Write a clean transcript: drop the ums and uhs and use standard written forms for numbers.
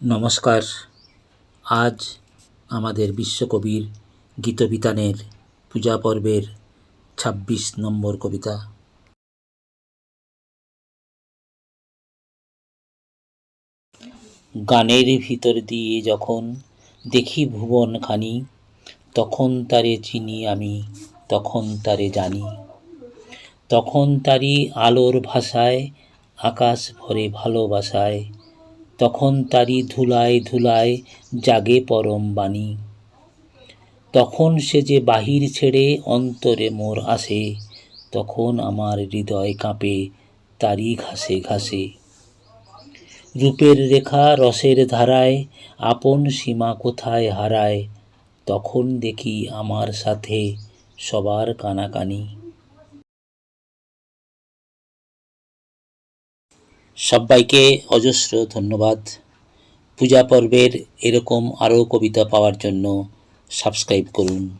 নমস্কার। আজ আমাদের বিশ্বকবির গীতবিতানের পূজা পর্বের ২৬ নম্বর কবিতা। গানের ভিতর দিয়ে যখন দেখি ভুবনখানি, তখন তারে চিনি আমি, তখন তারে জানি। তখন তারি আলোর ভাষায় আকাশ ভরে ভালোবাসায়, তখন তারি ধুলায় ধুলায় জাগে পরম বাণী। তখন সে যে বাহির ছেড়ে অন্তরে মোর আসে, তখন আমার হৃদয় কাঁপে তারি ঘাসে ঘাসে। রূপের রেখা রসের ধারায় আপন সীমা কোথায় হারায়, তখন দেখি আমার সাথে সবার কানাকানি। সবাইকে অজস্র ধন্যবাদ। পূজা পর্বের এরকম আরও কবিতা পাওয়ার জন্য সাবস্ক্রাইব করুন।